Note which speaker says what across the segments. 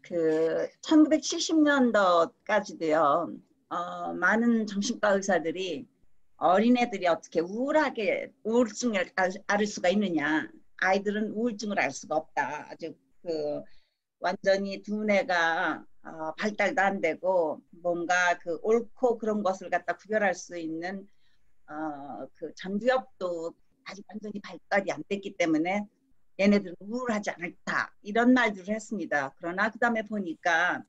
Speaker 1: 그 1970년도까지도요. 많은 정신과 의사들이 어린애들이 어떻게 우울증을 앓을 수가 있느냐. 아이들은 우울증을 알 수가 없다. 아주 그 완전히 두뇌가 발달도 안 되고 뭔가 그 옳고 그런 것을 갖다 구별할 수 있는 그 전두엽도 아직 완전히 발달이 안 됐기 때문에 얘네들은 우울하지 않다 이런 말들을 했습니다. 그러나 그 다음에 보니까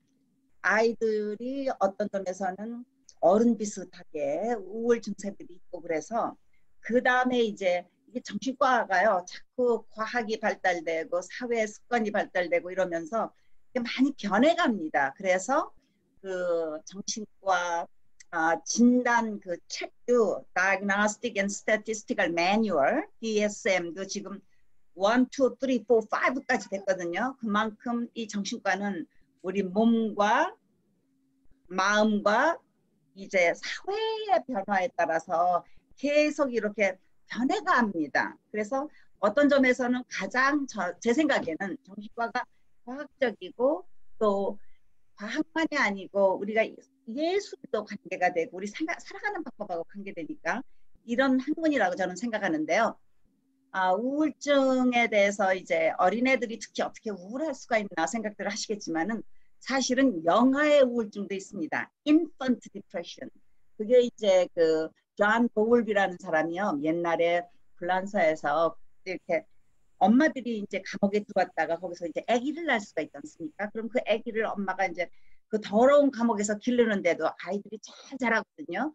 Speaker 1: 아이들이 어떤 점에서는 어른 비슷하게 우울 증세들이 있고 그래서 그 다음에 이제 이게 정신과가요 자꾸 과학이 발달되고 사회 습관이 발달되고 이러면서 많이 변해갑니다. 그래서 그 정신과 진단 그 책도 Diagnostic and Statistical Manual DSM도 지금 1, 2, 3, 4, 5까지 됐거든요. 그만큼 이 정신과는 우리 몸과 마음과 이제 사회의 변화에 따라서 계속 이렇게 변해갑니다. 그래서 어떤 점에서는 가장 제 생각에는 정신과가 과학적이고 또 과학만이 아니고 우리가 예술도 관계가 되고 우리 살아가는 방법하고 관계되니까 이런 학문이라고 저는 생각하는데요. 우울증에 대해서 이제 어린애들이 특히 어떻게 우울할 수가 있나 생각들을 하시겠지만은 사실은 영아의 우울증도 있습니다. Infant Depression. 그게 이제 그 존 보울비라는 사람이요. 옛날에 불란서에서 이렇게 엄마들이 이제 감옥에 들어왔다가 거기서 이제 아기를 낳을 수가 있지 않습니까? 그럼 그 아기를 엄마가 이제 그 더러운 감옥에서 기르는데도 아이들이 잘 자라거든요.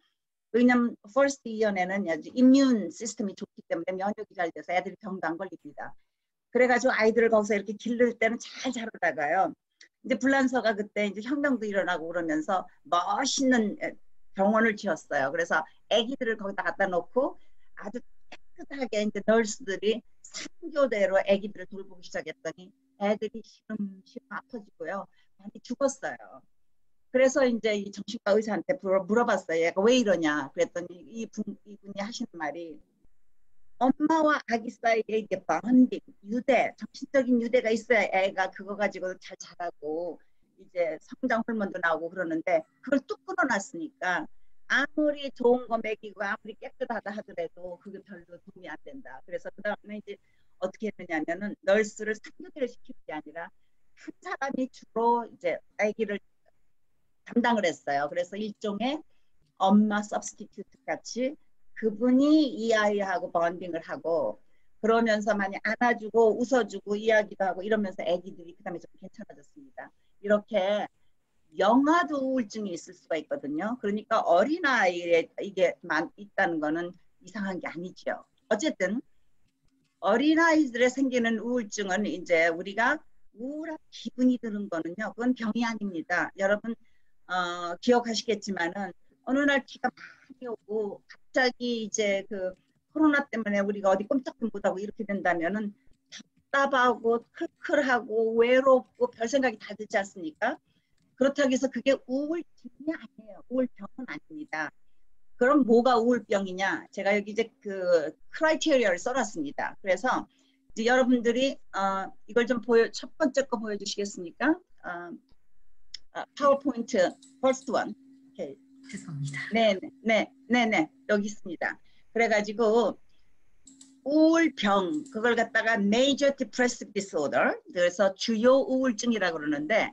Speaker 1: 왜냐면 first year에는 이뮨 시스템이 좋기 때문에 면역이 잘 돼서 애들이 병도 안 걸립니다. 그래가지고 아이들을 거기서 이렇게 기를 때는 잘 자라다가요. 이제 불란서가 그때 이제 혁명도 일어나고 그러면서 멋있는 병원을 지었어요. 그래서 아기들을 거기다 갖다 놓고 아주 깨끗하게 이제 널스들이 3교대로 아기들을 돌보기 시작했더니 애들이 시름시름 아파지고요. 많이 죽었어요. 그래서 이제 이 정신과 의사한테 물어봤어요. 얘가 왜 이러냐. 그랬더니 이분이 하시는 말이 엄마와 아기 사이에 이게 bon딩, 유대, 정신적인 유대가 있어야 애가 그거 가지고 잘 자라고 이제 성장 호르몬도 나오고 그러는데 그걸 뚝 끊어놨으니까 아무리 좋은 거 먹이고 아무리 깨끗하다 하더라도 그게 별로 도움이 안 된다. 그래서 그 다음에 이제 어떻게 했느냐면은 널스를 3교대를 시키는 게 아니라 한 사람이 주로 이제 아기를 담당을 했어요. 그래서 일종의 엄마 서브스티튜트 같이 그분이 이 아이하고 번딩을 하고 그러면서 많이 안아주고 웃어주고 이야기도 하고 이러면서 아기들이 그 다음에 좀 괜찮아졌습니다. 이렇게 영아도 우울증이 있을 수가 있거든요. 그러니까 어린아이에 이게 있다는 거는 이상한 게 아니죠. 어쨌든 어린아이들에 생기는 우울증은 이제 우리가 우울한 기분이 드는 거는요. 그건 병이 아닙니다. 여러분 기억하시겠지만은 어느 날 비가 많이 오고 갑자기 이제 그 코로나 때문에 우리가 어디 꼼짝도 못하고 이렇게 된다면은 답답하고 클클하고 외롭고 별 생각이 다 들지 않습니까? 그렇다고 해서 그게 우울증이 아니에요. 우울병은 아닙니다. 그럼 뭐가 우울병이냐? 제가 여기 이제 그 크라이테리아를 써놨습니다. 그래서 이제 여러분들이 이걸 좀 첫 번째 거 보여주시겠습니까? 파워포인트 first one. 오케이.
Speaker 2: 죄송합니다.
Speaker 1: 네네 여기 있습니다. 그래가지고 우울병 그걸 갖다가 major depressive disorder 그래서 주요 우울증이라고 그러는데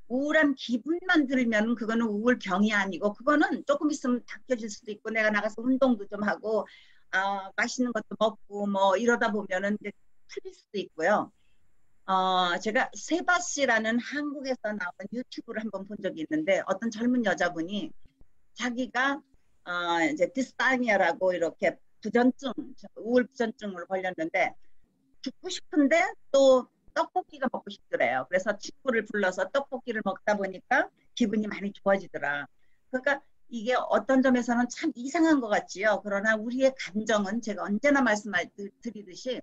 Speaker 1: 우울한 기분만 들면 그거는 우울병이 아니고 그거는 조금 있으면 닦여질 수도 있고 내가 나가서 운동도 좀 하고 맛있는 것도 먹고 뭐 이러다 보면은 이제 풀릴 수도 있고요. 제가 세바씨라는 한국에서 나온 유튜브를 한번 본 적이 있는데 어떤 젊은 여자분이 자기가 이제 디스타니아라고 이렇게 부전증, 우울 부전증으로 걸렸는데 죽고 싶은데 또 떡볶이가 먹고 싶더래요. 그래서 친구를 불러서 떡볶이를 먹다 보니까 기분이 많이 좋아지더라. 그러니까 이게 어떤 점에서는 참 이상한 것 같지요. 그러나 우리의 감정은 제가 언제나 말씀드리듯이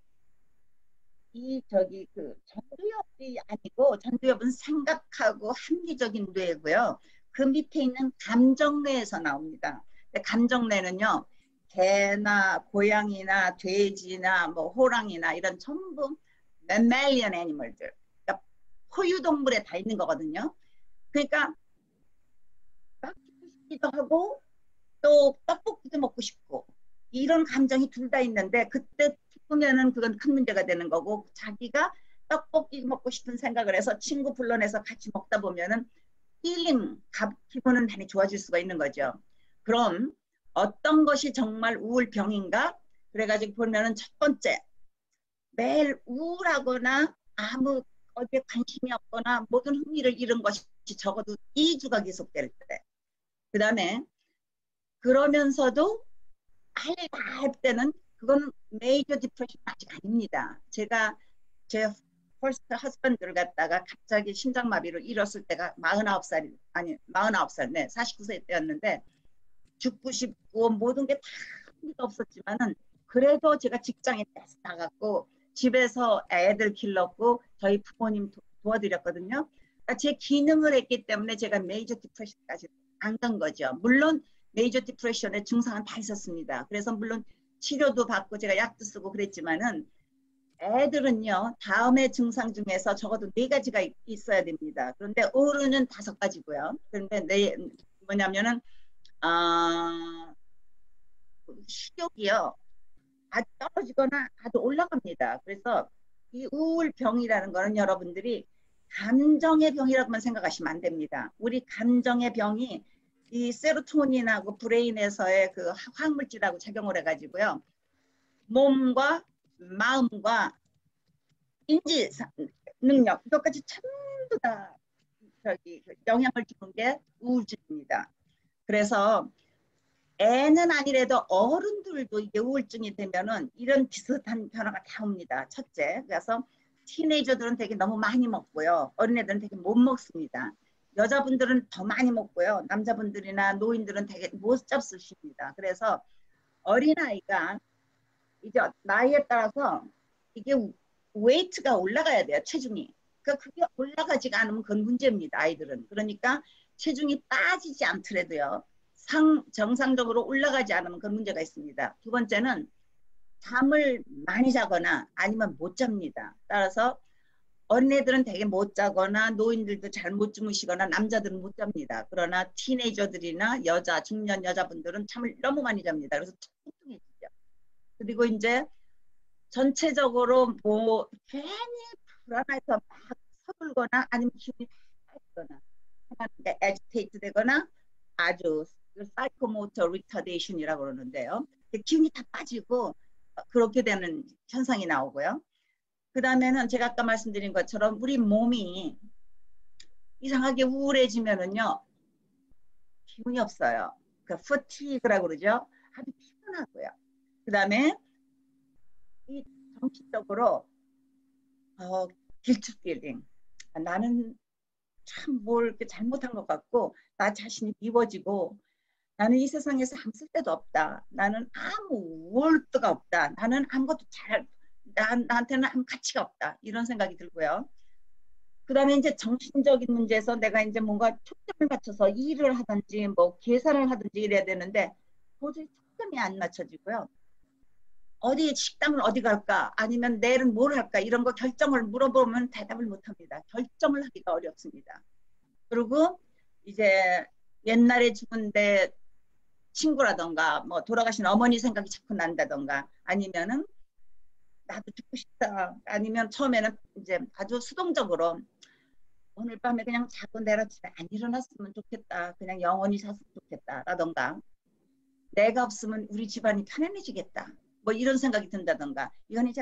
Speaker 1: 이 그 전두엽이 아니고 전두엽은 생각하고 합리적인 뇌고요. 그 밑에 있는 감정뇌에서 나옵니다. 감정뇌는요. 개나 고양이나 돼지나 뭐 호랑이나 이런 전부 mammalian animal들, 그러니까 포유동물에 다 있는 거거든요. 그러니까 막 싶기도 하고 또 떡볶이도 먹고 싶고 이런 감정이 둘 다 있는데 그때 기쁘면은 그건 큰 문제가 되는 거고 자기가 떡볶이 먹고 싶은 생각을 해서 친구 불러내서 같이 먹다 보면은 힐링, 기분은 많이 좋아질 수가 있는 거죠. 그럼 어떤 것이 정말 우울병인가? 그래가지고 보면은 첫 번째, 매일 우울하거나 아무 어디에 관심이 없거나 모든 흥미를 잃은 것이 적어도 2주가 계속될 때. 그 다음에 그러면서도 할 때는 그건 메이저 디프레션 아직 아닙니다. 제가 제 퍼스트 허스밴드를 갖다가 갑자기 심장마비로 잃었을 때가 49살, 아니 49살, 네, 49세 때였는데 죽고 싶고 모든 게 다 흥미가 없었지만은 그래도 제가 직장에 떼서 나갔고 집에서 애들 길렀고 저희 부모님 도와드렸거든요. 그러니까 제 기능을 했기 때문에 제가 메이저 디프레션까지 안 간 거죠. 물론 메이저 디프레션의 증상은 다 있었습니다. 그래서 물론 치료도 받고 제가 약도 쓰고 그랬지만은 애들은요 다음의 증상 중에서 적어도 4가지가 있어야 됩니다. 그런데 어른은 5가지고요. 그런데 뭐냐면은 식욕이요 아주 떨어지거나 아주 올라갑니다. 그래서 이 우울병이라는 거는 여러분들이 감정의 병이라고만 생각하시면 안 됩니다. 우리 감정의 병이 이 세로토닌하고 브레인에서의 그 화학물질하고 작용을 해가지고요. 몸과 마음과 인지 능력 이것까지 전부 다 영향을 주는 게 우울증입니다. 그래서 애는 아니래도 어른들도 이게 우울증이 되면은 이런 비슷한 변화가 다 옵니다. 첫째, 그래서 티네이저들은 되게 너무 많이 먹고요. 어린애들은 되게 못 먹습니다. 여자분들은 더 많이 먹고요. 남자분들이나 노인들은 되게 못 잡수십니다. 그래서 어린아이가 이제 나이에 따라서 이게 웨이트가 올라가야 돼요. 체중이. 그러니까 그게 올라가지가 않으면 그건 문제입니다. 아이들은. 그러니까 체중이 빠지지 않더라도요. 정상적으로 올라가지 않으면 그런 문제가 있습니다. 두 번째는 잠을 많이 자거나 아니면 못 잡니다. 따라서 어린애들은 되게 못 자거나 노인들도 잘 못 주무시거나 남자들은 못 잡니다. 그러나 티네이저들이나 중년 여자분들은 잠을 너무 많이 잡니다. 그래서 뚱뚱해지죠. 그리고 이제 전체적으로 뭐 괜히 불안해서 막 서툴거나 아니면 기분이 빠지거나 애지테이트 되거나 아주 사이코모터 리터데이션이라고 그러는데요. 기운이 다 빠지고 그렇게 되는 현상이 나오고요. 그 다음에는 제가 아까 말씀드린 것처럼 우리 몸이 이상하게 우울해지면은요 기운이 없어요. 그 fatigue라고 그러죠. 아주 피곤하고요. 그 다음에 이 정신적으로 guilt feeling. 나는 참 뭘 잘못한 것 같고 나 자신이 미워지고 나는 이 세상에서 아무 쓸데도 없다. 나는 아무 월드가 없다. 나는 아무것도 나한테는 아무 가치가 없다. 이런 생각이 들고요. 그 다음에 이제 정신적인 문제에서 내가 이제 뭔가 초점을 맞춰서 일을 하든지 뭐 계산을 하든지 이래야 되는데 도저히 초점이 안 맞춰지고요. 어디 식당을 어디 갈까 아니면 내일은 뭘 할까 이런 거 결정을 물어보면 대답을 못합니다. 결정을 하기가 어렵습니다. 그리고 이제 옛날에 죽은데 친구라던가 뭐 돌아가신 어머니 생각이 자꾸 난다던가 아니면은 나도 죽고 싶다 아니면 처음에는 이제 아주 수동적으로 오늘 밤에 그냥 자고 내일 아침에 안 일어났으면 좋겠다 그냥 영원히 잤으면 좋겠다 라던가 내가 없으면 우리 집안이 편안해지겠다 뭐 이런 생각이 든다던가 이건 이제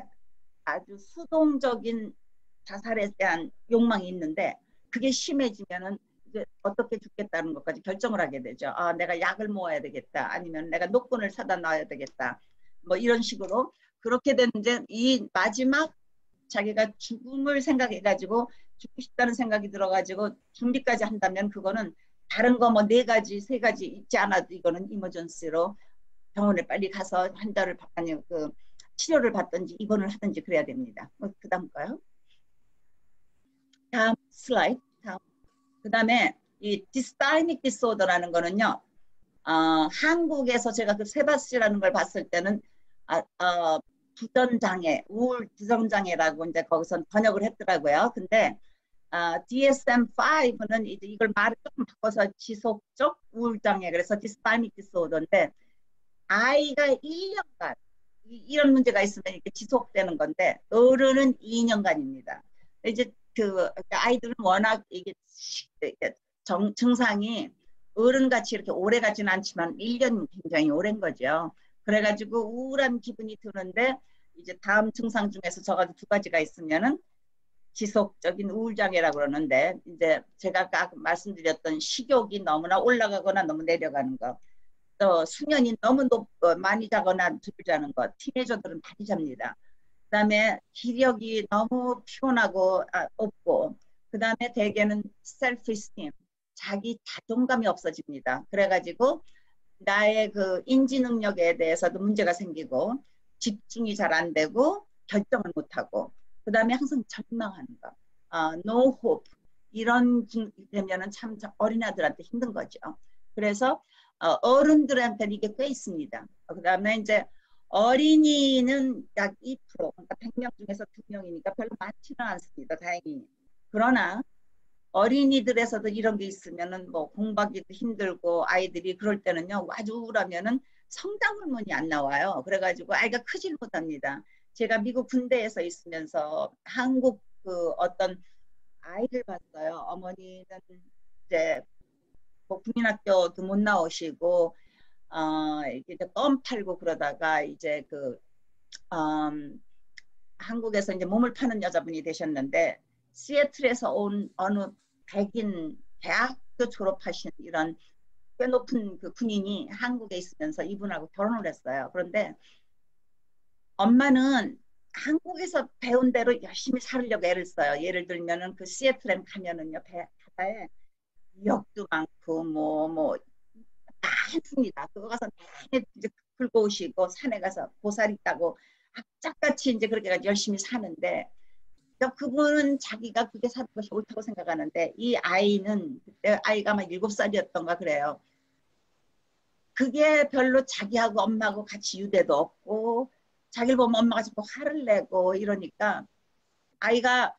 Speaker 1: 아주 수동적인 자살에 대한 욕망이 있는데 그게 심해지면은 이제 어떻게 죽겠다는 것까지 결정을 하게 되죠. 아, 내가 약을 모아야 되겠다. 아니면 내가 녹분을 사다 놔야 되겠다. 뭐 이런 식으로 그렇게 되는 이제 이 마지막 자기가 죽음을 생각해가지고 죽고 싶다는 생각이 들어가지고 준비까지 한다면 그거는 다른 거 뭐 4가지, 3가지 있지 않아도 이거는 이머전시로 병원에 빨리 가서 환자를 아니 그 치료를 받든지 입원을 하든지 그래야 됩니다. 그 다음 거요. 다음 슬라이드. 그 다음에 이 디스타이믹 디소더라는 거는요. 한국에서 제가 그 세바스라는 걸 봤을 때는 부전장애, 우울 부전장애라고 이제 거기서 번역을 했더라고요. 근데 DSM-5는 이제 이걸 말을 조금 바꿔서 지속적 우울장애, 그래서 dysthymic disorder인데, 아이가 1년간 이런 문제가 있으면 이렇게 지속되는 건데, 어른은 2년간입니다. 이제 그 아이들은 워낙 이게 증상이 어른같이 이렇게 오래 가지는 않지만 1년 굉장히 오랜 거죠. 그래가지고 우울한 기분이 드는데, 이제 다음 증상 중에서 저가 두 가지가 있으면은 지속적인 우울장애라고 그러는데, 이제 제가 아까 말씀드렸던 식욕이 너무나 올라가거나 너무 내려가는 거, 또 수면이 너무 많이 자거나 덜 자는 것, 티네이저들은 많이 잡니다. 그다음에 기력이 너무 피곤하고 없고, 그다음에 대개는 셀프 스팀, 자기 자존감이 없어집니다. 그래가지고 나의 그 인지 능력에 대해서도 문제가 생기고, 집중이 잘 안 되고, 결정을 못 하고, 그다음에 항상 절망하는 거, no hope, 이런 되면은 참 어린아들한테 힘든 거죠. 그래서 어른들한테는 이게 꽤 있습니다. 그다음에 이제 어린이는 약 2%, 그러니까 100명 중에서 2명이니까 별로 많지는 않습니다. 다행히. 그러나 어린이들에서도 이런 게 있으면은 뭐 공부하기도 힘들고, 아이들이 그럴 때는요, 아주 우울하면은 성장 호르몬이 안 나와요. 그래가지고 아이가 크질 못합니다. 제가 미국 군대에서 있으면서 한국 그 어떤 아이를 봤어요. 어머니는 이제 뭐 국민학교도 못 나오시고, 이제 껌 팔고 그러다가 이제 그 한국에서 이제 몸을 파는 여자분이 되셨는데, 시애틀에서 온 어느 백인 대학교 졸업하신 이런 꽤 높은 그 군인이 한국에 있으면서 이분하고 결혼을 했어요. 그런데 엄마는 한국에서 배운 대로 열심히 살려고 애를 써요. 예를 들면은 그 시애틀에 가면은요, 바다에 미역도 많고 다 했습니다. 그거 가서 내내 이제 긁고 오시고, 산에 가서 보살 있다고 악착같이 이제 그렇게 열심히 사는데, 그분은 자기가 그게 사는 것이 옳다고 생각하는데, 이 아이는 그때 아이가 막 7살이었던가 그래요. 그게 별로 자기하고 엄마하고 같이 유대도 없고, 자기를 보면 엄마가 자꾸 화를 내고 이러니까 아이가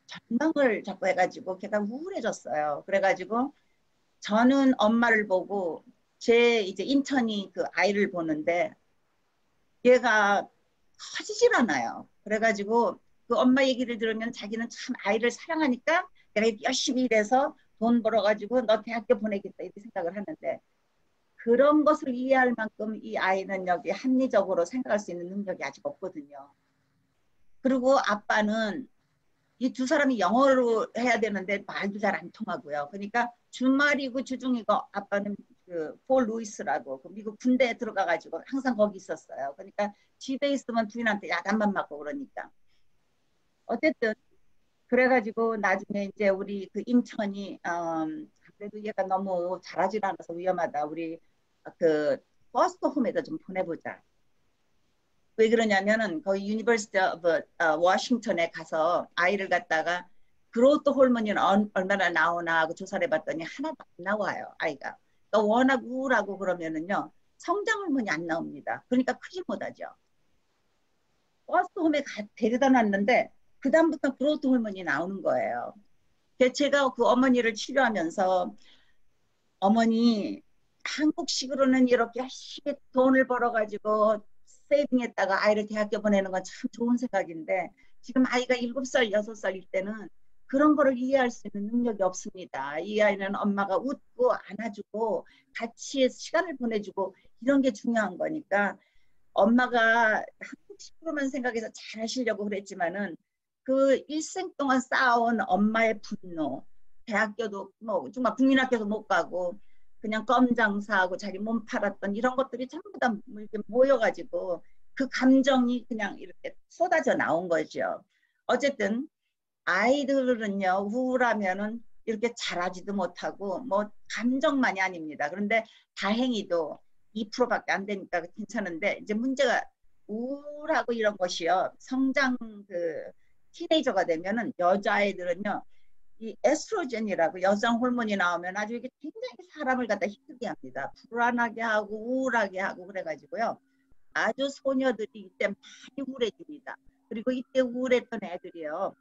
Speaker 1: 절망을 자꾸 해가지고 걔가 우울해졌어요. 그래가지고 저는 엄마를 보고, 제 이제 인턴이 그 아이를 보는데 얘가 커지질 않아요. 그래가지고 그 엄마 얘기를 들으면 자기는 참 아이를 사랑하니까 내가 열심히 일해서 돈 벌어가지고 너 대학교 보내겠다 이렇게 생각을 하는데, 그런 것을 이해할 만큼 이 아이는 여기 합리적으로 생각할 수 있는 능력이 아직 없거든요. 그리고 아빠는 이 두 사람이 영어로 해야 되는데 말도 잘 안 통하고요. 그러니까 주말이고 주중이고, 아빠는 그폴 루이스라고 그 미국 군대에 들어가가지고 항상 거기 있었어요. 그러니까 집에 있으면 부인한테 야단만 맞고 그러니까. 어쨌든 그래가지고 나중에 이제 우리 그 인천이 그래도 얘가 너무 잘하지 않아서 위험하다, 우리 그 퍼스트 홈에다 좀 보내보자. 왜 그러냐면은 거기 유니버시티 오브 워싱턴에 가서 아이를 갖다가 그로트 호르몬이 얼마나 나오나 하고 조사를 해봤더니 하나도 안 나와요, 아이가. 그러니까 워낙 우울하고 그러면은요, 성장 호르몬이 안 나옵니다. 그러니까 크지 못하죠. 버스홈에 데려다 놨는데 그 다음부터 그로트 호르몬이 나오는 거예요. 제가 그 어머니를 치료하면서, 어머니 한국식으로는 이렇게 열심히 돈을 벌어가지고 세이빙했다가 아이를 대학교 보내는 건 참 좋은 생각인데, 지금 아이가 7살, 6살일 때는 그런 거를 이해할 수 있는 능력이 없습니다. 이 아이는 엄마가 웃고 안아주고 같이 시간을 보내주고 이런 게 중요한 거니까, 엄마가 한국식으로만 생각해서 잘 하시려고 그랬지만은 그 일생 동안 쌓아온 엄마의 분노, 대학교도 뭐 정말 국민학교도 못 가고 그냥 껌 장사하고 자기 몸 팔았던 이런 것들이 전부 다 이렇게 모여가지고 그 감정이 그냥 이렇게 쏟아져 나온 거죠. 어쨌든 아이들은요, 우울하면은 이렇게 잘하지도 못하고 뭐 감정만이 아닙니다. 그런데 다행히도 2%밖에 안 되니까 괜찮은데, 이제 문제가 우울하고 이런 것이요, 성장 그 티네이저가 되면은 여자아이들은요, 이 에스트로겐이라고 여성 호르몬이 나오면 아주 이게 굉장히 사람을 갖다 힘들게 합니다. 불안하게 하고 우울하게 하고 그래가지고요, 아주 소녀들이 이때 많이 우울해집니다. 그리고 이때 우울했던 애들이요,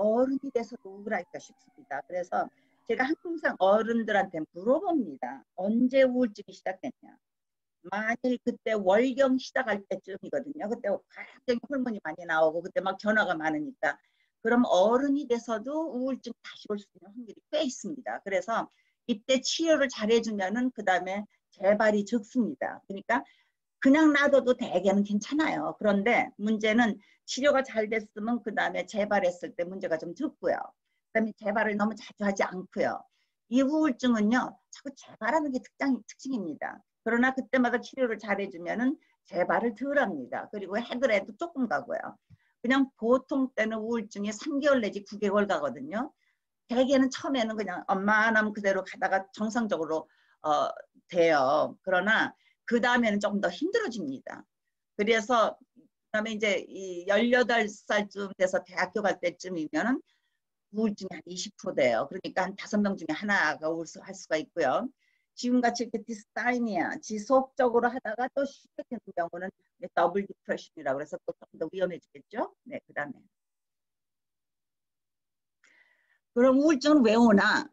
Speaker 1: 어른이 돼서도 우울할까 싶습니다. 그래서 제가 항상 어른들한테 물어봅니다. 언제 우울증이 시작됐냐. 만일 그때 월경 시작할 때쯤이거든요. 그때 굉장히 호르몬이 많이 나오고 그때 막 변화가 많으니까. 그럼 어른이 돼서도 우울증 다시 올 수 있는 확률이 꽤 있습니다. 그래서 이때 치료를 잘 해주면은 그 다음에 재발이 적습니다. 그러니까 그냥 놔둬도 대개는 괜찮아요. 그런데 문제는 치료가 잘 됐으면 그 다음에 재발했을 때 문제가 좀 적고요. 그 다음에 재발을 너무 자주 하지 않고요. 이 우울증은요, 자꾸 재발하는 게 특징입니다. 그러나 그때마다 치료를 잘 해주면은 재발을 덜 합니다. 그리고 해더라도 조금 가고요. 그냥 보통 때는 우울증이 3개월 내지 9개월 가거든요. 대개는 처음에는 그냥 엄마남 그대로 가다가 정상적으로 돼요. 그러나 그 다음에는 조금 더 힘들어집니다. 그래서 그다음에 이제 이 18살쯤 돼서 대학교 갈 때쯤이면은 우울증이 한 20% 돼요. 그러니까 한 5명 중에 하나가 할 수가 있고요. 지금같이 이렇게 디스타이미아 지속적으로 하다가 또 쉽게 되는 경우는 더블 디프레션이라고 그래서 또 좀 더 위험해지겠죠. 네, 그다음에 그럼 우울증은 왜 오나?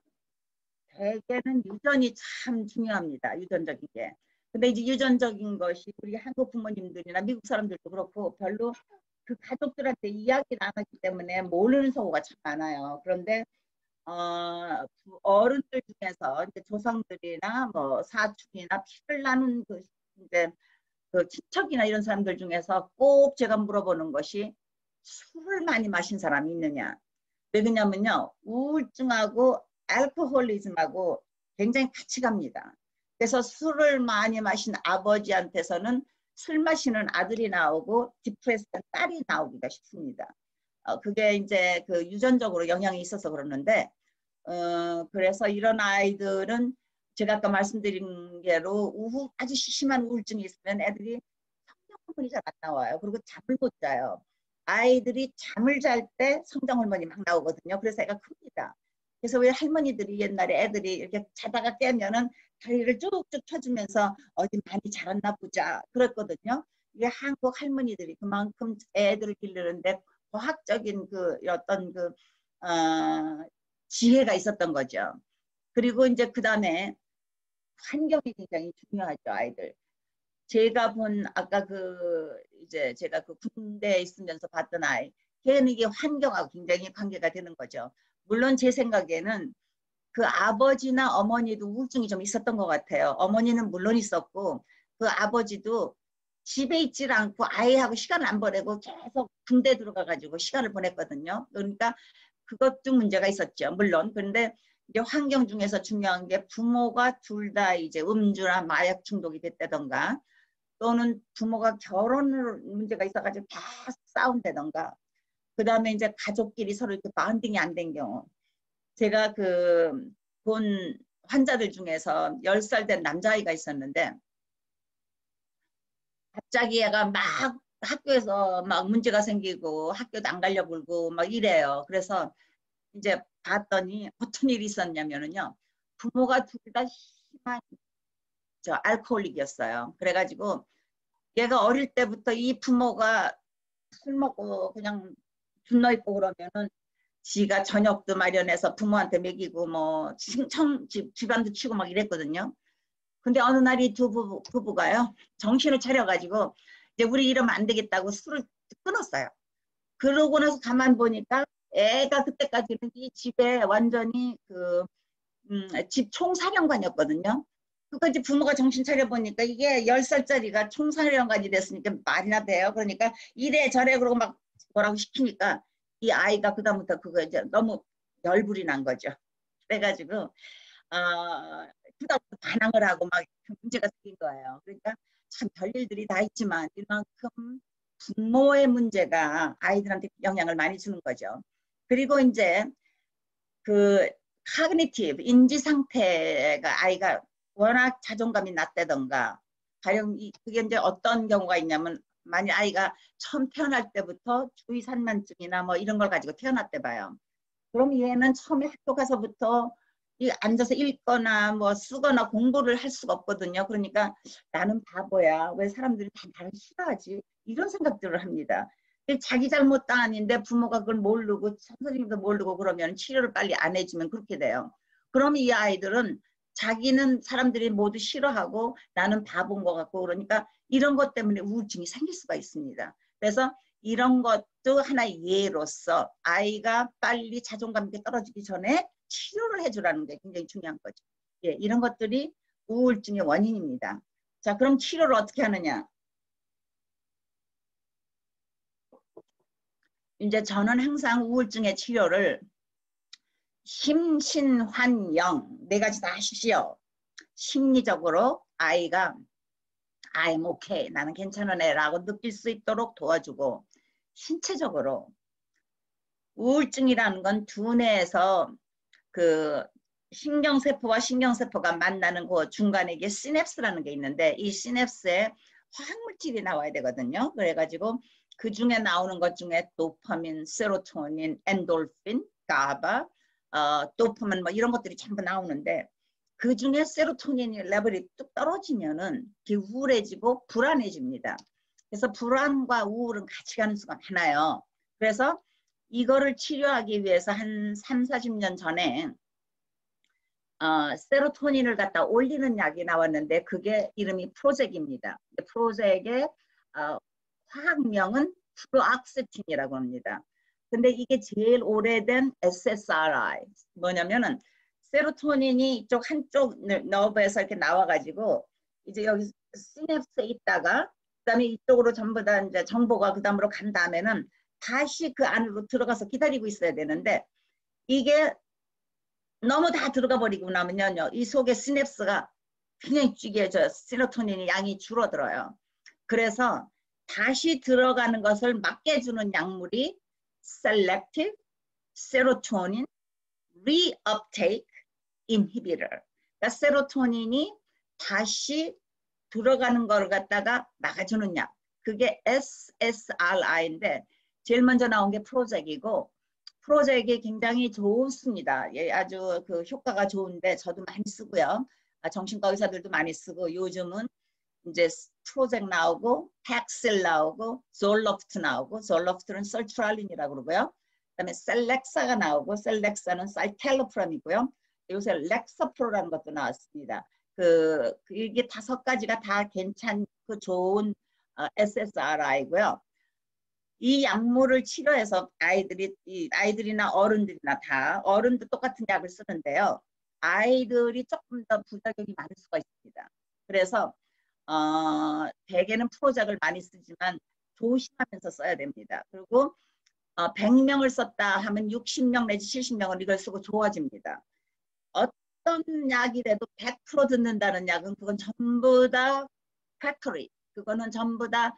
Speaker 1: 대개는 유전이 참 중요합니다. 유전적인 게. 근데 이제 유전적인 것이 우리 한국 부모님들이나 미국 사람들도 그렇고 별로 그 가족들한테 이야기 나누기 때문에 모르는 경우가 참 많아요. 그런데 어른들 중에서 이제 조상들이나 뭐 사촌이나 피를 나눈 그 이제 그 친척이나 이런 사람들 중에서 꼭 제가 물어보는 것이 술을 많이 마신 사람이 있느냐. 왜 그러냐면요. 우울증하고 알코올리즘하고 굉장히 같이 갑니다. 그래서 술을 많이 마신 아버지한테서는 술 마시는 아들이 나오고 디프레스한 딸이 나오기가 쉽습니다. 그게 이제 그 유전적으로 영향이 있어서 그러는데 그래서 이런 아이들은 제가 아까 말씀드린 대로 아주 심한 우울증이 있으면 애들이 성장 호르몬이 잘 안 나와요. 그리고 잠을 못 자요. 아이들이 잠을 잘 때 성장 호르몬이 막 나오거든요. 그래서 애가 큽니다. 그래서 왜 할머니들이 옛날에 애들이 이렇게 자다가 깨면은 다리를 쭉쭉 펴주면서 어디 많이 자랐나 보자 그랬거든요. 이게 한국 할머니들이 그만큼 애들을 기르는데 과학적인 그 어떤 그 지혜가 있었던 거죠. 그리고 이제 그 다음에 환경이 굉장히 중요하죠, 아이들. 제가 본 아까 그 이제 제가 그 군대에 있으면서 봤던 아이, 걔는 이게 환경하고 굉장히 관계가 되는 거죠. 물론 제 생각에는 그 아버지나 어머니도 우울증이 좀 있었던 것 같아요. 어머니는 물론 있었고 그 아버지도 집에 있질 않고 아이하고 시간을 안 보내고 계속 군대 들어가가지고 시간을 보냈거든요. 그러니까 그것도 문제가 있었죠. 물론. 그런데 이제 환경 중에서 중요한 게 부모가 둘 다 이제 음주나 마약 중독이 됐다던가 또는 부모가 결혼을 문제가 있어가지고 계속 싸운다던가 그 다음에 이제 가족끼리 서로 이렇게 바운딩이 안 된 경우 제가 그 본 환자들 중에서 10살 된 남자아이가 있었는데 갑자기 얘가 막 학교에서 막 문제가 생기고 학교도 안 가려고 그러고 막 이래요. 그래서 이제 봤더니 어떤 일이 있었냐면은요. 부모가 둘 다 심한 알코올릭이었어요. 그래가지고 얘가 어릴 때부터 이 부모가 술 먹고 그냥 준너 있고 그러면은 지가 저녁도 마련해서 부모한테 먹이고 뭐 집안도 치고 막 이랬거든요. 근데 어느 날이 두 부부가요. 정신을 차려가지고 이제 우리 이러면 안 되겠다고 술을 끊었어요. 그러고 나서 가만 보니까 애가 그때까지는 이 집에 완전히 그 집 총사령관이었거든요. 그거 이제 부모가 정신 차려보니까 이게 10살짜리가 총사령관이 됐으니까 말이나 돼요. 그러니까 이래 저래 그러고 막 뭐라고 시키니까 이 아이가 그다음부터 그거 이제 너무 열불이 난 거죠. 그래가지고 그다음부터 반항을 하고 막 문제가 생긴 거예요. 그러니까 참 별일들이 다 있지만 이만큼 부모의 문제가 아이들한테 영향을 많이 주는 거죠. 그리고 이제 그 카그니티브 인지 상태가 아이가 워낙 자존감이 낮다던가 가령 그게 이제 어떤 경우가 있냐면 만약 아이가 처음 태어날 때부터 주의 산만증이나 뭐 이런 걸 가지고 태어났대 봐요. 그럼 얘는 처음에 학교 가서부터 이 앉아서 읽거나 뭐 쓰거나 공부를 할 수가 없거든요. 그러니까 나는 바보야. 왜 사람들이 다 나를 싫어하지? 이런 생각들을 합니다. 자기 잘못도 아닌데 부모가 그걸 모르고 선생님도 모르고 그러면 치료를 빨리 안 해주면 그렇게 돼요. 그럼 이 아이들은 자기는 사람들이 모두 싫어하고 나는 바본 것 같고 그러니까 이런 것 때문에 우울증이 생길 수가 있습니다. 그래서 이런 것도 하나의 예로서 아이가 빨리 자존감이 떨어지기 전에 치료를 해주라는 게 굉장히 중요한 거죠. 예, 이런 것들이 우울증의 원인입니다. 자, 그럼 치료를 어떻게 하느냐? 이제 저는 항상 우울증의 치료를 심신환영 네 가지 다 하십시오. 심리적으로 아이가 I'm okay, 나는 괜찮은 애라고 느낄 수 있도록 도와주고, 신체적으로 우울증이라는 건 두뇌에서 그 신경세포와 신경세포가 만나는 그 중간에 이게 시냅스라는 게 있는데 이 시냅스에 화학물질이 나와야 되거든요. 그래가지고 그 중에 나오는 것 중에 도파민, 세로토닌, 엔돌핀, 가바, 도파민 뭐 이런 것들이 전부 나오는데 그 중에 세로토닌 레벨이 뚝 떨어지면은 우울해지고 불안해집니다. 그래서 불안과 우울은 같이 가는 수가 많아요. 그래서 이거를 치료하기 위해서 한 3, 40년 전에 세로토닌을 갖다 올리는 약이 나왔는데 그게 이름이 프로젝입니다. 프로젝의 화학명은 프로악세틴이라고 합니다. 근데 이게 제일 오래된 SSRI 뭐냐면은 세로토닌이 이쪽 한쪽 너브에서 이렇게 나와가지고 이제 여기 시냅스에 있다가 그다음에 이쪽으로 전부 다 이제 정보가 그다음으로 간 다음에는 다시 그 안으로 들어가서 기다리고 있어야 되는데 이게 너무 다 들어가 버리고 나면요 이 속에 시냅스가 그냥 찌개져 세로토닌의 양이 줄어들어요. 그래서 다시 들어가는 것을 막게 해주는 약물이 Selective Serotonin Reuptake Inhibitor. 그러니까 세로토닌이 다시 들어가는 걸 갖다가 막아주는 약. 그게 SSRI인데 제일 먼저 나온 게 프로젝이고 프로젝이 굉장히 좋습니다. 예, 아주 그 효과가 좋은데 저도 많이 쓰고요. 정신과 의사들도 많이 쓰고 요즘은 이제 프로젝 나오고 팩실 나오고 졸로프트 나오고 졸로프트는 설트랄린이라고 그러고요. 그다음에 셀렉사가 나오고 셀렉사는 사이텔로프람이고요. 요새 렉서프로라는 것도 나왔습니다. 이게 5가지가 다 괜찮고 좋은 SSRI고요. 이 약물을 치료해서 아이들이나 어른들이나 다 어른도 똑같은 약을 쓰는데요. 아이들이 조금 더 부작용이 많을 수가 있습니다. 그래서 대개는 프로젝을 많이 쓰지만 조심하면서 써야 됩니다. 그리고 100명을 썼다 하면 60명 내지 70명은 이걸 쓰고 좋아집니다. 어떤 약이라도 100% 듣는다는 약은 그건 전부 다 팩토리. 그거는 전부 다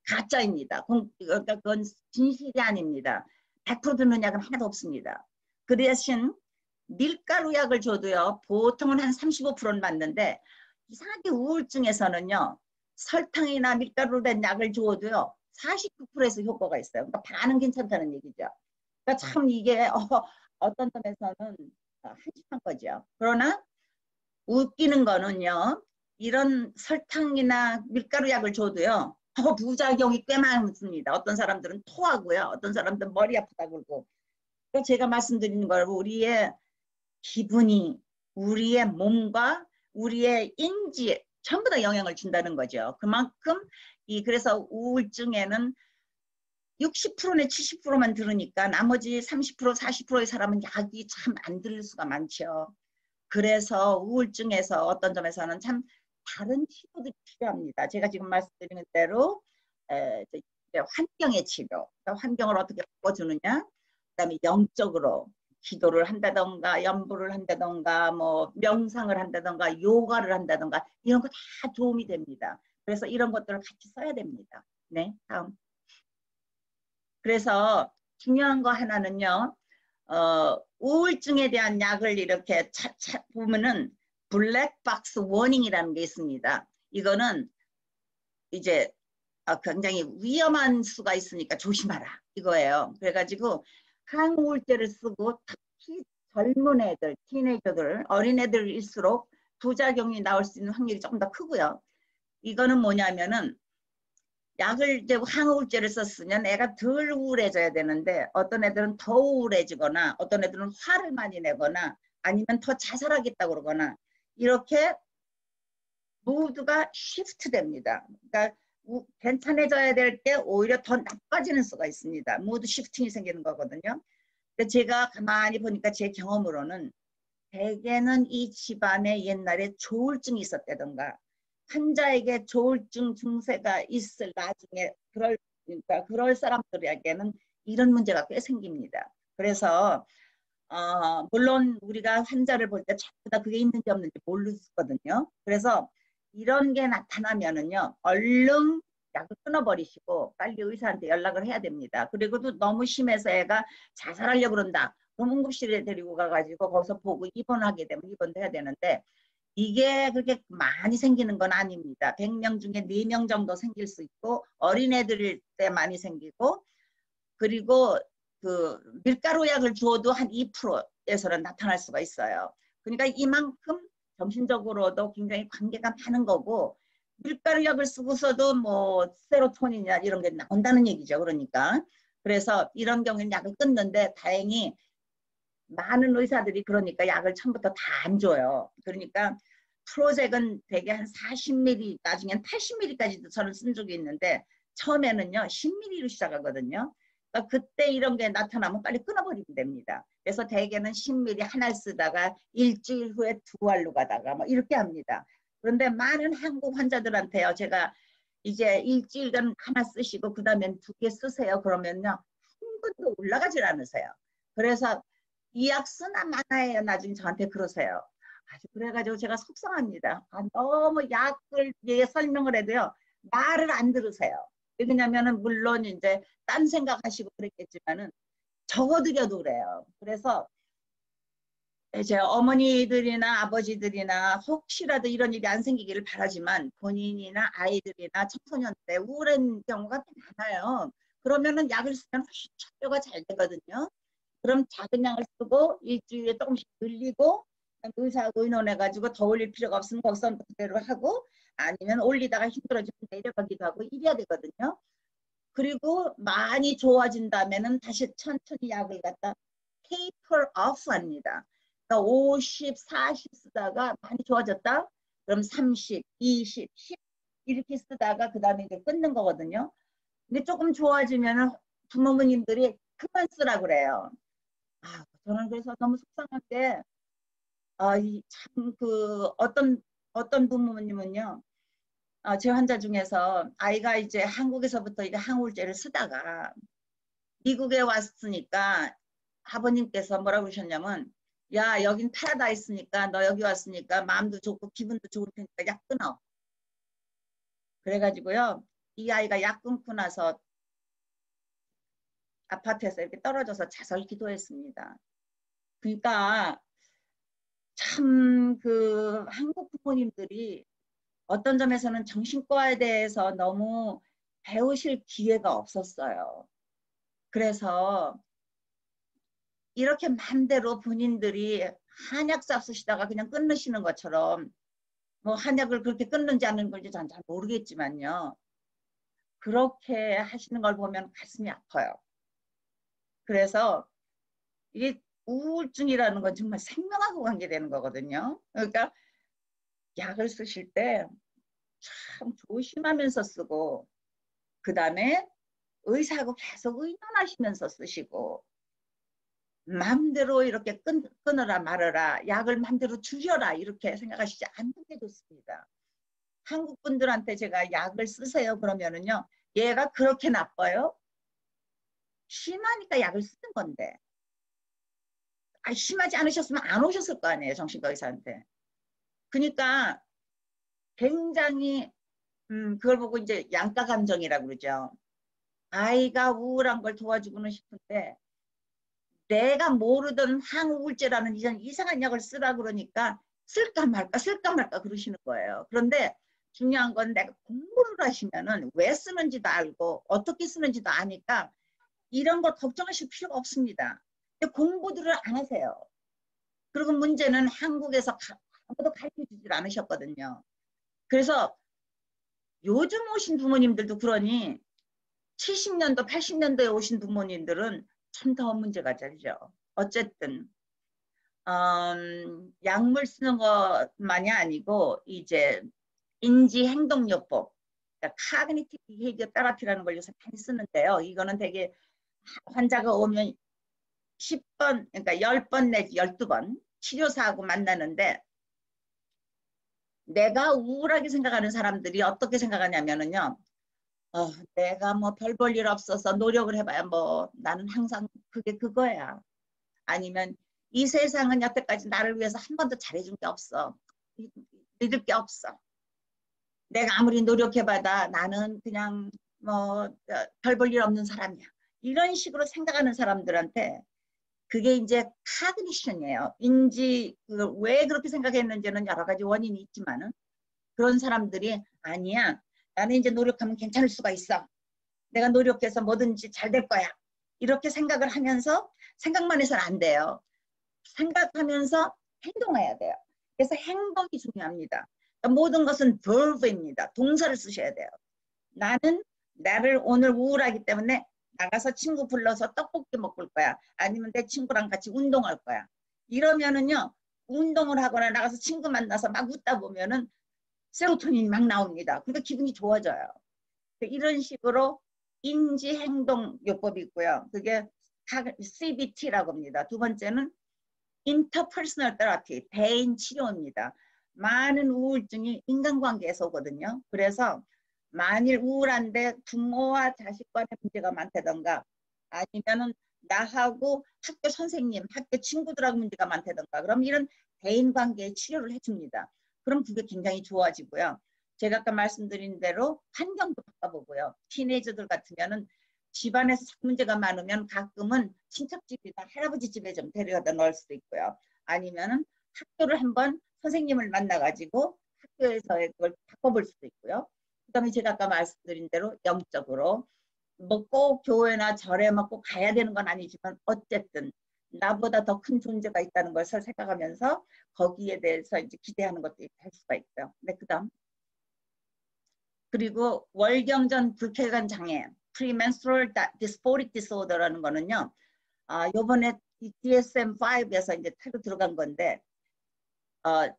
Speaker 1: 가짜입니다. 그러니까 그건 진실이 아닙니다. 100% 듣는 약은 하나도 없습니다. 그 대신 밀가루 약을 줘도요. 보통은 한 35%는 맞는데 이상하게 우울증에서는요. 설탕이나 밀가루로 된 약을 줘도요. 49%에서 효과가 있어요. 그러니까 반은 괜찮다는 얘기죠. 그러니까 참 이게 어떤 점에서는 한심한 거죠. 그러나 웃기는 거는요. 이런 설탕이나 밀가루 약을 줘도요. 부작용이 꽤 많습니다. 어떤 사람들은 토하고요. 어떤 사람들은 머리 아프다 그러고. 그러니까 제가 말씀드리는 걸 우리의 기분이 우리의 몸과 우리의 인지에 전부 다 영향을 준다는 거죠. 그만큼 그래서 우울증에는 60%내 70%만 들으니까 나머지 30% 40%의 사람은 약이 참 안 들을 수가 많죠. 그래서 우울증에서 어떤 점에서는 참 다른 치료들이 필요합니다. 제가 지금 말씀드리는 대로 환경의 치료, 그러니까 환경을 어떻게 바꿔주느냐, 그다음에 영적으로 기도를 한다던가 연부를 한다던가 뭐 명상을 한다던가 요가를 한다던가 이런 거 다 도움이 됩니다. 그래서 이런 것들을 같이 써야 됩니다. 네, 다음. 그래서 중요한 거 하나는요. 우울증에 대한 약을 이렇게 보면은 블랙박스 워닝이라는 게 있습니다. 이거는 이제 굉장히 위험한 수가 있으니까 조심하라 이거예요. 그래가지고 항우울제를 쓰고 특히 젊은 애들, 티네이저들, 어린애들일수록 부작용이 나올 수 있는 확률이 조금 더 크고요. 이거는 뭐냐면은 약을 이제 항우울제를 썼으면 애가 덜 우울해져야 되는데 어떤 애들은 더 우울해지거나 어떤 애들은 화를 많이 내거나 아니면 더 자살하겠다고 그러거나 이렇게 모두가 시프트 됩니다. 그러니까 괜찮아져야 될 게 오히려 더 나빠지는 수가 있습니다. 모두 시프팅이 생기는 거거든요. 근데 제가 가만히 보니까 제 경험으로는 대개는 이 집안에 옛날에 조울증이 있었다던가 환자에게 조울증 증세가 있을 나중에 그러니까 그럴 사람들에게는 이런 문제가 꽤 생깁니다. 그래서 물론 우리가 환자를 볼 때 전부 다 그게 있는지 없는지 모르거든요. 그래서 이런 게 나타나면은요, 얼른 약을 끊어버리시고 빨리 의사한테 연락을 해야 됩니다. 그리고도 너무 심해서 애가 자살하려고 그런다. 그럼 응급실에 데리고 가가지고 거기서 보고 입원하게 되면 입원도 해야 되는데 이게 그렇게 많이 생기는 건 아닙니다. 100명 중에 4명 정도 생길 수 있고 어린애들 때 많이 생기고 그리고 그 밀가루 약을 주어도 한 2%에서는 나타날 수가 있어요. 그러니까 이만큼 정신적으로도 굉장히 관계가 많은 거고 밀가루 약을 쓰고서도 뭐 세로토닌이나 이런 게 나온다는 얘기죠. 그러니까 그래서 이런 경우는 약을 끊는데 다행히 많은 의사들이 그러니까 약을 처음부터 다 안 줘요. 그러니까 프로젝은 대개 한 40ml, 나중엔 80ml까지도 저는 쓴 적이 있는데 처음에는요 10ml로 시작하거든요. 그러니까 그때 이런 게 나타나면 빨리 끊어버리면 됩니다. 그래서 대개는 10ml 하나를 쓰다가 일주일 후에 2알로 가다가 뭐 이렇게 합니다. 그런데 많은 한국 환자들한테요 제가 이제 일주일간 하나 쓰시고 그 다음엔 2개 쓰세요. 그러면요 한 번도 올라가질 않으세요. 그래서 이 약 쓰나 마나예요. 나중에 저한테 그러세요. 아주 그래가지고 제가 속상합니다. 너무 약을 설명을 해도요 말을 안 들으세요. 왜냐면은 물론 이제 딴 생각하시고 그랬겠지만은 적어드려도 그래요. 그래서 제 어머니들이나 아버지들이나 혹시라도 이런 일이 안 생기기를 바라지만 본인이나 아이들이나 청소년 때 우울한 경우가 많아요. 그러면은 약을 쓰면 훨씬 치료가 잘 되거든요. 그럼 작은 양을 쓰고 일주일에 조금씩 늘리고 의사하고 의논해가지고 더 올릴 필요가 없으면 거기서 그대로 하고 아니면 올리다가 힘들어지면 내려가기도 하고 이래야 되거든요. 그리고 많이 좋아진다면은 다시 천천히 약을 갖다 taper off 합니다. 그러니까 50, 40 쓰다가 많이 좋아졌다? 그럼 30, 20, 10 이렇게 쓰다가 그 다음에 이제 끊는 거거든요. 근데 조금 좋아지면은 부모님들이 그만 쓰라 그래요. 저는 그래서 너무 속상한 게, 참, 어떤 부모님은요, 제 환자 중에서 아이가 이제 한국에서부터 이게 항우울제를 쓰다가 미국에 왔으니까 아버님께서 뭐라고 그러셨냐면, 야, 여긴 파라다이스니까 너 여기 왔으니까 마음도 좋고 기분도 좋을 테니까 약 끊어. 그래가지고요, 이 아이가 약 끊고 나서 아파트에서 이렇게 떨어져서 자살 기도했습니다. 그러니까 참 그 한국 부모님들이 어떤 점에서는 정신과에 대해서 너무 배우실 기회가 없었어요. 그래서 이렇게 마음대로 본인들이 한약사 쓰시다가 그냥 끊으시는 것처럼 뭐 한약을 그렇게 끊는지 안 끊는지 전 잘 모르겠지만요. 그렇게 하시는 걸 보면 가슴이 아파요. 그래서 이게 우울증이라는 건 정말 생명하고 관계되는 거거든요. 그러니까 약을 쓰실 때 참 조심하면서 쓰고 그 다음에 의사하고 계속 의논하시면서 쓰시고 마음대로 이렇게 끊어라 말아라 약을 마음대로 줄여라 이렇게 생각하시지 않는 게 좋습니다. 한국 분들한테 제가 약을 쓰세요 그러면은요 얘가 그렇게 나빠요? 심하니까 약을 쓰는 건데 심하지 않으셨으면 안 오셨을 거 아니에요 정신과 의사한테. 그러니까 굉장히 그걸 보고 이제 양가 감정이라고 그러죠. 아이가 우울한 걸 도와주고는 싶은데 내가 모르던 항우울제라는 이상한 약을 쓰라 그러니까 쓸까 말까 그러시는 거예요. 그런데 중요한 건 내가 공부를 하시면은 왜 쓰는지도 알고 어떻게 쓰는지도 아니까 이런 걸 걱정하실 필요가 없습니다. 근데 공부들을 안 하세요. 그리고 문제는 한국에서 아무도 가르쳐 주질 않으셨거든요. 그래서 요즘 오신 부모님들도 그러니 70년도, 80년도에 오신 부모님들은 참 더 문제가 되죠. 어쨌든 약물 쓰는 것만이 아니고 이제 인지행동요법, 그러니까 카그니티브 비헤이비어 테라피라는 걸 요새 많이 쓰는데요. 이거는 되게 환자가 오면 10번, 그러니까 10번 내지 12번 치료사하고 만나는데 내가 우울하게 생각하는 사람들이 어떻게 생각하냐면은요. 내가 뭐 별 볼 일 없어서 노력을 해봐야 뭐 나는 항상 그게 그거야. 아니면 이 세상은 여태까지 나를 위해서 한 번도 잘해준 게 없어. 믿을 게 없어. 내가 아무리 노력해봐도 나는 그냥 뭐 별 볼 일 없는 사람이야. 이런 식으로 생각하는 사람들한테 그게 이제 카그니션이에요. 왜 그렇게 생각했는지는 여러 가지 원인이 있지만은 그런 사람들이 아니야. 나는 이제 노력하면 괜찮을 수가 있어. 내가 노력해서 뭐든지 잘 될 거야. 이렇게 생각을 하면서 생각만 해서는 안 돼요. 생각하면서 행동해야 돼요. 그래서 행동이 중요합니다. 그러니까 모든 것은 verb입니다. 동사를 쓰셔야 돼요. 나는 나를 오늘 우울하기 때문에 나가서 친구 불러서 떡볶이 먹을 거야. 아니면 내 친구랑 같이 운동할 거야. 이러면은요. 운동을 하거나 나가서 친구 만나서 막 웃다 보면은 세로토닌이 막 나옵니다. 그러니까 기분이 좋아져요. 이런 식으로 인지행동요법이 있고요. 그게 CBT라고 합니다. 두 번째는 인터퍼스널 테라피, 대인 치료입니다. 많은 우울증이 인간관계에서 오거든요. 그래서 만일 우울한데 부모와 자식 간의 문제가 많다던가 아니면은 나하고 학교 선생님, 학교 친구들하고 문제가 많다던가 그럼 이런 대인관계의 치료를 해줍니다. 그럼 그게 굉장히 좋아지고요. 제가 아까 말씀드린 대로 환경도 바꿔보고요. 티네이저들 같으면은 집안에서 문제가 많으면 가끔은 친척집이나 할아버지 집에 좀 데려다 놓을 수도 있고요. 아니면은 학교를 한번 선생님을 만나가지고 학교에서의 그걸 바꿔볼 수도 있고요. 그다음에 제가 아까 말씀드린 대로 영적으로 뭐 꼭 교회나 절에 꼭 가야 되는 건 아니지만 어쨌든 나보다 더 큰 존재가 있다는 것을 생각하면서 거기에 대해서 이제 기대하는 것도 할 수가 있고요. 네, 그다음 그리고 월경전 불쾌감 장애 (Premenstrual Dysphoric Disorder라는 거는요. 요번에 DSM-5에서 이제 타고 들어간 건데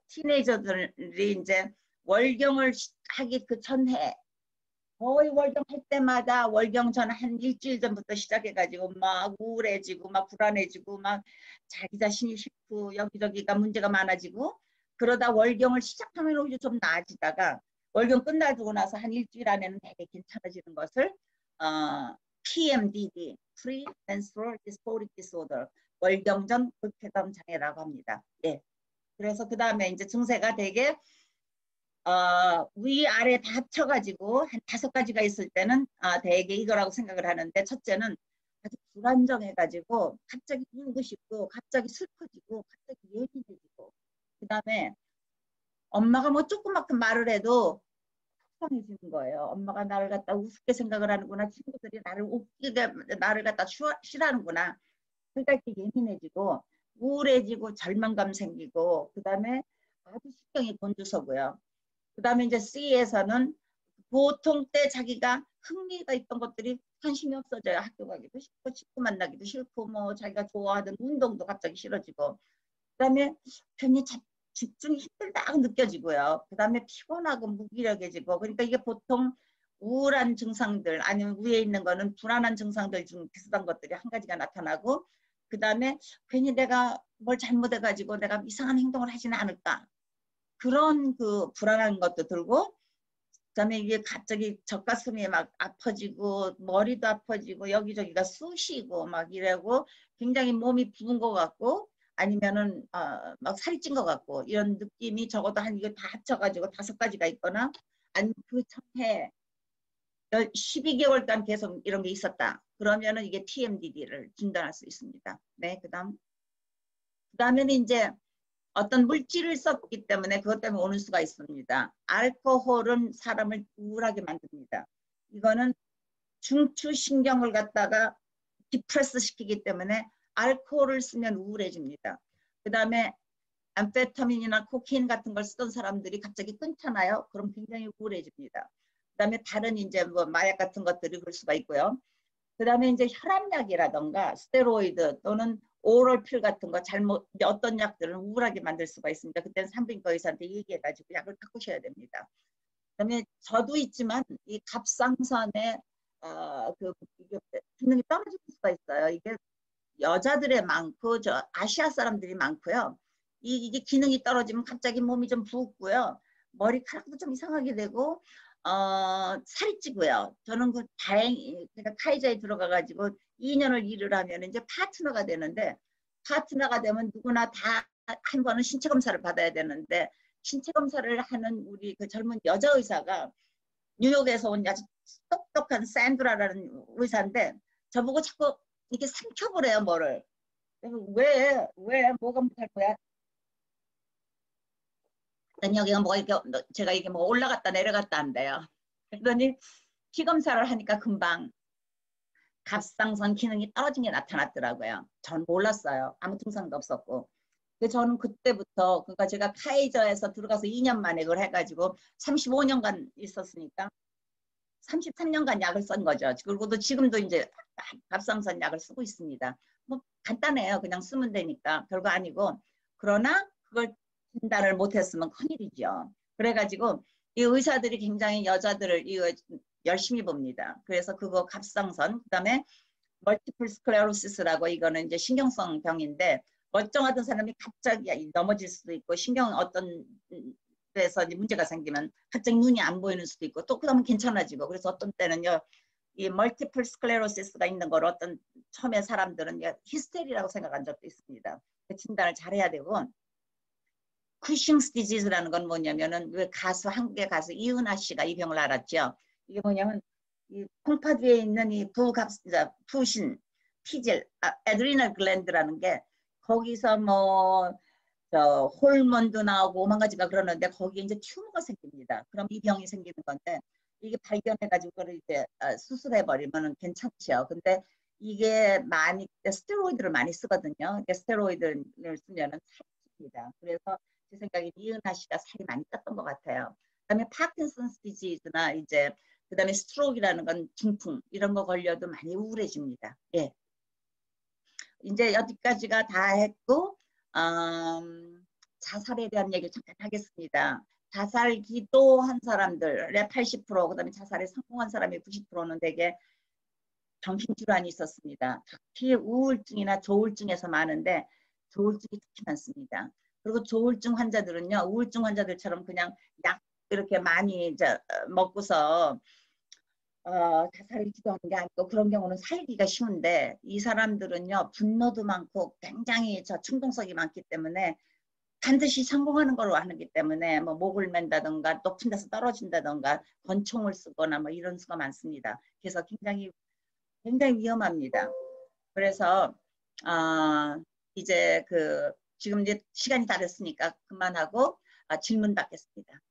Speaker 1: 티네이저들이 이제 월경을 하기 그 전에 거의 월경 할 때마다 월경 전 한 일주일 전부터 시작해가지고 막 우울해지고 막 불안해지고 막 자기 자신이 싫고 여기저기가 문제가 많아지고 그러다 월경을 시작하면 오히려 좀 나아지다가 월경 끝나고 나서 한 일주일 안에는 되게 괜찮아지는 것을 PMDD, Premenstrual Dysphoric Disorder, 월경전 불쾌감 장애라고 합니다. 예. 그래서 그 다음에 이제 증세가 되게 위아래 다 합쳐가지고 한 5가지가 있을 때는 되게 이거라고 생각을 하는데 첫째는 아주 불안정해가지고 갑자기 울고 싶고 갑자기 슬퍼지고 갑자기 예민해지고 그 다음에 엄마가 뭐 조그맣게 말을 해도 속상해지는 거예요. 엄마가 나를 갖다 우습게 생각을 하는구나. 친구들이 나를 웃기게 나를 갖다 싫어하는구나. 그러니까 이렇게 예민해지고 우울해지고 절망감 생기고 그 다음에 아주 신경이 곤두서고요. 그 다음에 이제 C에서는 보통 때 자기가 흥미가 있던 것들이 관심이 없어져요. 학교 가기도 싫고 친구 만나기도 싫고 뭐 자기가 좋아하던 운동도 갑자기 싫어지고 그 다음에 괜히 집중이 힘들다고 느껴지고요. 그 다음에 피곤하고 무기력해지고 그러니까 이게 보통 우울한 증상들 아니면 위에 있는 거는 불안한 증상들 중 비슷한 것들이 한 가지가 나타나고 그 다음에 괜히 내가 뭘 잘못해가지고 내가 이상한 행동을 하지는 않을까 그런 그 불안한 것도 들고 그다음에 이게 갑자기 젖가슴이 막 아파지고 머리도 아파지고 여기저기가 쑤시고 막 이러고 굉장히 몸이 부은 것 같고 아니면은 막 살이 찐 것 같고 이런 느낌이 적어도 한 이거 다 합쳐가지고 5가지가 있거나 아니면 그 전에 12개월간 계속 이런 게 있었다. 그러면은 이게 TMDD를 진단할 수 있습니다. 네, 그다음에는 이제 어떤 물질을 썼기 때문에 그것 때문에 오는 수가 있습니다. 알코올은 사람을 우울하게 만듭니다. 이거는 중추신경을 갖다가 디프레스 시키기 때문에 알코올을 쓰면 우울해집니다. 그 다음에 암페타민이나 코케인 같은 걸 쓰던 사람들이 갑자기 끊잖아요. 그럼 굉장히 우울해집니다. 그다음에 다른 이제 뭐 마약 같은 것들이 그럴 수가 있고요. 그다음에 이제 혈압약이라던가 스테로이드 또는 오럴 필 같은 거 잘못 어떤 약들은 우울하게 만들 수가 있습니다. 그때는 산부인과 의사한테 얘기해가지고 약을 바꾸셔야 됩니다. 그다음에 저도 있지만 이 갑상선에 그 이게 기능이 떨어질 수가 있어요. 이게 여자들의 많고 저 아시아 사람들이 많고요. 이게 기능이 떨어지면 갑자기 몸이 좀 붓고요. 머리카락도 좀 이상하게 되고 살이 찌고요. 저는 그 다행히 그러니까 카이자에 들어가가지고 2년을 일을 하면 이제 파트너가 되는데 파트너가 되면 누구나 다 한 번은 신체 검사를 받아야 되는데 신체 검사를 하는 우리 그 젊은 여자 의사가 뉴욕에서 온 아주 똑똑한 샌드라라는 의사인데 저보고 자꾸 이렇게 삼켜보래요 뭐를. 왜 뭐가 못할 거야? 그랬더니 여기가 뭐가 이렇게 제가 이게 뭐 올라갔다 내려갔다 한대요. 그랬더니 피 검사를 하니까 금방 갑상선 기능이 떨어진 게 나타났더라고요. 전 몰랐어요. 아무 증상도 없었고. 그래서 저는 그때부터 그러니까 제가 카이저에서 들어가서 2년 만에 그걸 해가지고 35년간 있었으니까 33년간 약을 쓴 거죠. 그리고도 지금도 이제 갑상선 약을 쓰고 있습니다. 뭐 간단해요. 그냥 쓰면 되니까 별거 아니고. 그러나 그걸 진단을 못했으면 큰일이죠. 그래가지고 이 의사들이 굉장히 여자들을 이거 열심히 봅니다. 그래서 그거 갑상선, 그다음에 멀티플 스클레로시스라고 이거는 이제 신경성 병인데 멀쩡하던 사람이 갑자기 넘어질 수도 있고 신경 어떤 데서 문제가 생기면 갑자기 눈이 안 보이는 수도 있고 또 그러면 괜찮아지고 그래서 어떤 때는요 이 멀티플 스클레로시스가 있는 걸 어떤 처음에 사람들은 히스테리라고 생각한 적도 있습니다. 그 진단을 잘해야 되고 쿠싱스 디지즈라는 건 뭐냐면은 왜 가수 한국의 가수 이은하 씨가 이 병을 앓았죠. 이게 뭐냐면 이 콩팥 위에 있는 이 부신 피질 에드리널 글랜드라는 게 거기서 뭐 호르몬도 나오고 오만 가지가 그러는데 거기에 이제 튜머가 생깁니다. 그럼 이 병이 생기는 건데 이게 발견해가지고 그걸 이제 수술해버리면 괜찮죠. 근데 이게 많이 스테로이드를 많이 쓰거든요. 스테로이드를 쓰면은 살이 찝니다. 그래서 제 생각에 이은하 씨가 살이 많이 쪘던 것 같아요. 그다음에 파킨슨스 디지즈나 이제 그다음에 스트로크라는 건 중풍 이런 거 걸려도 많이 우울해집니다. 예. 이제 여기까지가 다 했고 자살에 대한 얘기를 잠깐 하겠습니다. 자살 기도한 사람들의 80%, 그다음에 자살에 성공한 사람의 90%는 대개 정신질환이 있었습니다. 특히 우울증이나 조울증에서 많은데 조울증이 특히 많습니다. 그리고 조울증 환자들은요, 우울증 환자들처럼 그냥 약 이렇게 많이 이제 먹고서 자살을 기도하는 게 아니고 그런 경우는 살기가 쉬운데 이 사람들은요 분노도 많고 굉장히 충동성이 많기 때문에 반드시 성공하는 걸로 하기 때문에 뭐 목을 맨다던가 높은 데서 떨어진다던가 권총을 쓰거나 뭐 이런 수가 많습니다. 그래서 굉장히 위험합니다. 그래서 이제 지금 이제 시간이 다 됐으니까 그만하고 질문 받겠습니다.